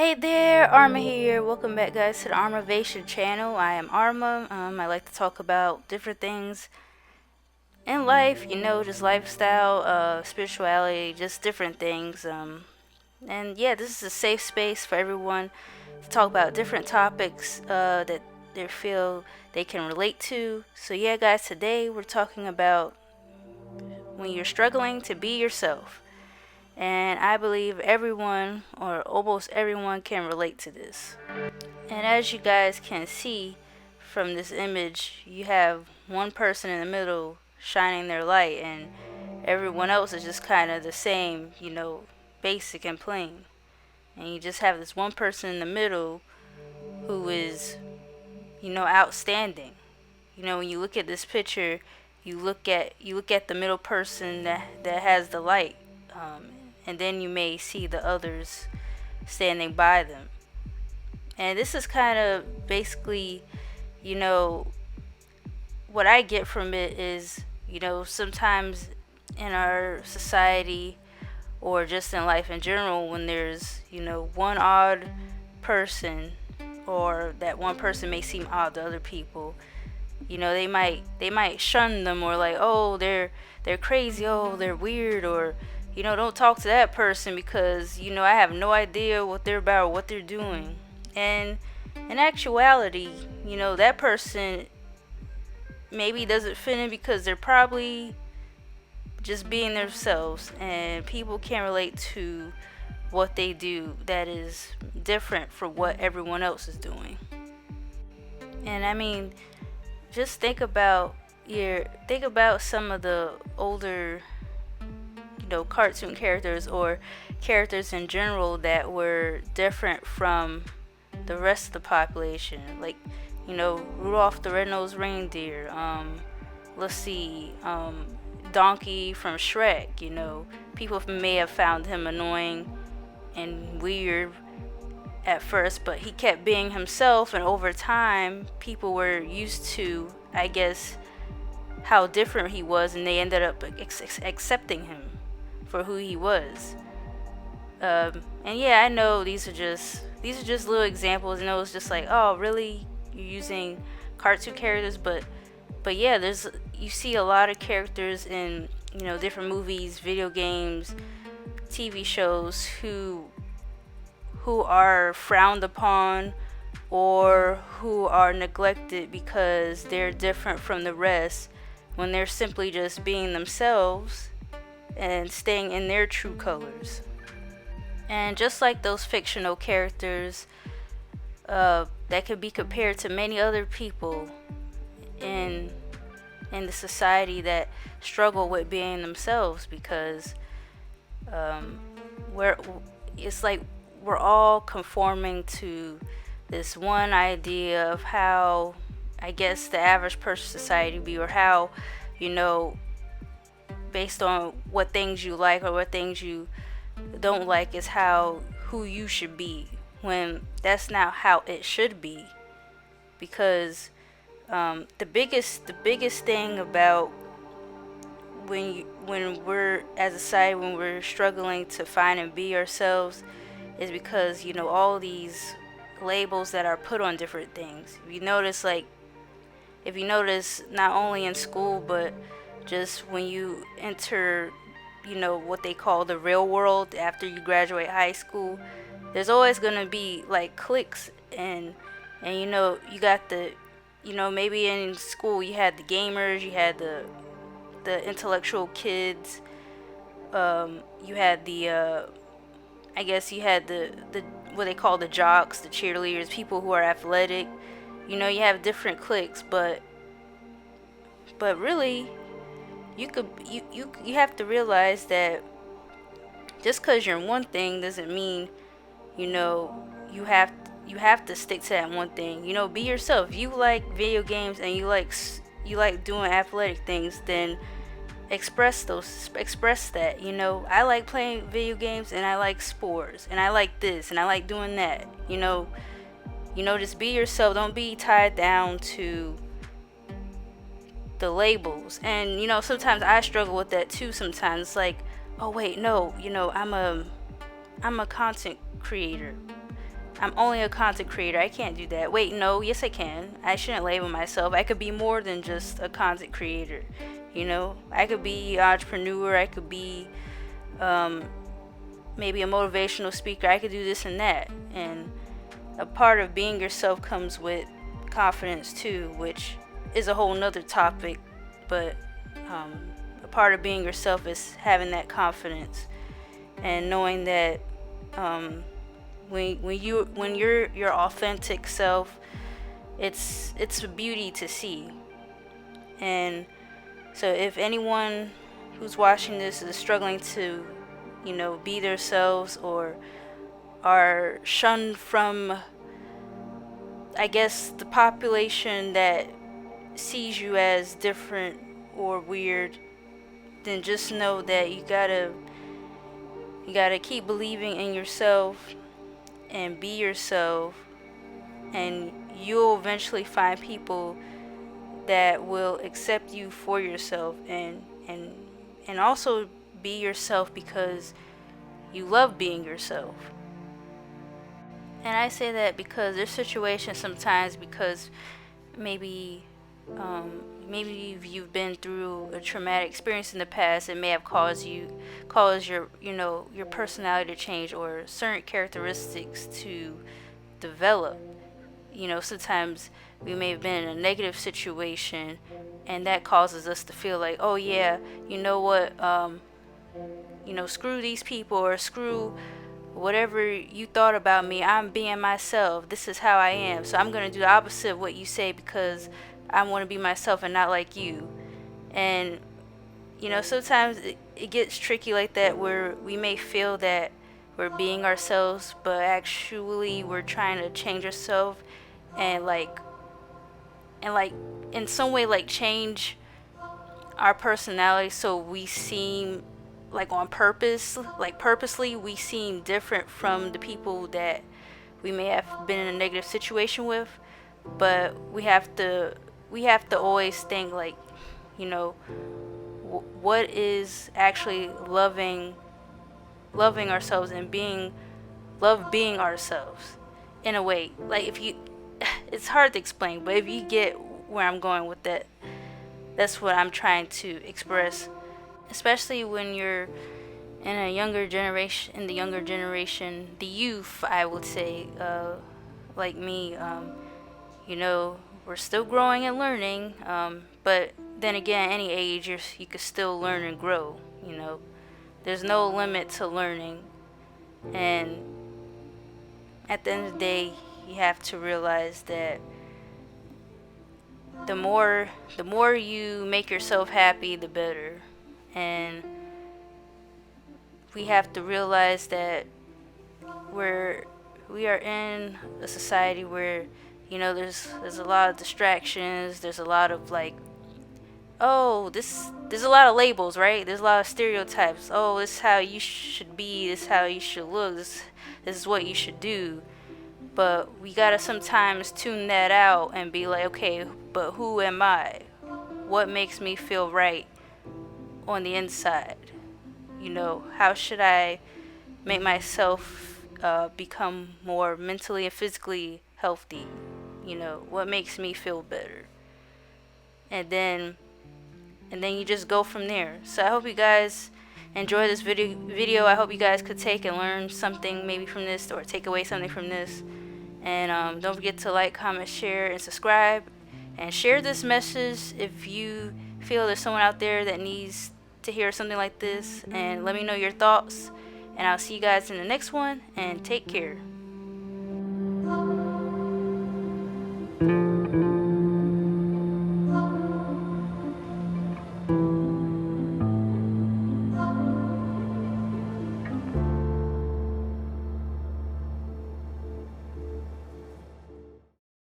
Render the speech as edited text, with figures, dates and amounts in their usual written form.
Hey there, Arma here. Welcome back, guys, to the ARMAvation channel. I am Arma. I like to talk about different things in life, just lifestyle, spirituality, just different things. And yeah, this is a safe space for everyone to talk about different topics that they feel they can relate to. So yeah, guys, today we're talking about when you're struggling to be yourself. And I believe everyone or almost everyone can relate to this. And as you guys can see from this image, you have one person in the middle shining their light, and everyone else is just kind of the same, basic and plain. And you just have this one person in the middle who is, outstanding. When you look at this picture, you look at the middle person that has the light, and then you may see the others standing by them. And this is kind of basically, you know, what I get from it is, sometimes in our society or just in life in general, when there's, one odd person, or that one person may seem odd to other people, they might shun them, or like, oh, they're crazy, oh, they're weird, or don't talk to that person because I have no idea what they're about or what they're doing. And in actuality, that person maybe doesn't fit in because they're probably just being themselves, and people can't relate to what they do that is different from what everyone else is doing. And I mean, just think about some of the older, cartoon characters or characters in general that were different from the rest of the population. Like, Rudolph the Red-Nosed Reindeer. Let's see, Donkey from Shrek. People may have found him annoying and weird at first, but he kept being himself, and over time, people were used to, I guess, how different he was, and they ended up accepting him for who he was. And yeah, I know these are just little examples, and it was just like, oh, really, you're using cartoon characters, but yeah, you see a lot of characters in different movies, video games, TV shows who are frowned upon or who are neglected because they're different from the rest, when they're simply just being themselves and staying in their true colors. And just like those fictional characters, that could be compared to many other people in the society that struggle with being themselves, because we're it's like we're all conforming to this one idea of how, I guess, the average person society be, or how, based on what things you like or what things you don't like, is who you should be, when that's not how it should be. Because the biggest thing about when we're, as a society, when we're struggling to find and be ourselves, is because all these labels that are put on different things. If you notice, not only in school, but just when you enter, what they call the real world after you graduate high school, there's always gonna be like cliques, and you got the, maybe in school you had the gamers, you had the intellectual kids, you had the I guess you had the what they call the jocks, the cheerleaders, people who are athletic. You have different cliques, but really, you have to realize that just because you're in one thing doesn't mean you have to stick to that one thing. Be yourself. If you like video games and you like doing athletic things, then express that. I like playing video games, and I like sports, and I like this, and I like doing that. Just be yourself. Don't be tied down to the labels. And sometimes I struggle with that too. Sometimes it's like, oh wait, no, I'm a content creator, I'm only a content creator. I can't do that. Wait, no, yes I can. I shouldn't label myself. I could be more than just a content creator. You know, I could be an entrepreneur. I could be maybe a motivational speaker. I could do this and that. And a part of being yourself comes with confidence too, which is a whole nother topic. But a part of being yourself is having that confidence and knowing that when you're your authentic self, it's a beauty to see. And so if anyone who's watching this is struggling to, you know, be themselves or are shunned from, I guess, the population that sees you as different or weird, then just know that you gotta keep believing in yourself and be yourself, and you'll eventually find people that will accept you for yourself and also be yourself because you love being yourself. And I say that because there's situations sometimes because maybe maybe if you've been through a traumatic experience in the past, it may have caused your your personality to change or certain characteristics to develop. You know, sometimes we may have been in a negative situation and that causes us to feel like, oh yeah, you know what, screw these people or screw whatever you thought about me. I'm being myself. This is how I am. So I'm going to do the opposite of what you say because I want to be myself and not like you. And, sometimes it gets tricky like that where we may feel that we're being ourselves, but actually we're trying to change ourselves and in some way change our personality so we seem on purpose, purposely we seem different from the people that we may have been in a negative situation with. But we have to always think what is actually loving ourselves and being ourselves in a way. If you it's hard to explain, but if you get where I'm going with that, that's what I'm trying to express. Especially when you're in a younger generation, the youth, I would say, like me, we're still growing and learning. But then again, any age, you could still learn and grow. There's no limit to learning, and at the end of the day, you have to realize that the more you make yourself happy, the better. And we have to realize that we are in a society where there's a lot of distractions. There's a lot of there's a lot of labels, right? There's a lot of stereotypes. Oh, this is how you should be. This is how you should look. This is what you should do. But we gotta sometimes tune that out and be like, okay, but who am I? What makes me feel right on the inside? How should I make myself become more mentally and physically healthy? What makes me feel better? And then you just go from there. So I hope you guys enjoy this video. I hope you guys could take and learn something maybe from this, or take away something from this. And don't forget to like, comment, share, and subscribe. And share this message if you feel there's someone out there that needs to hear something like this. And let me know your thoughts. And I'll see you guys in the next one. And take care.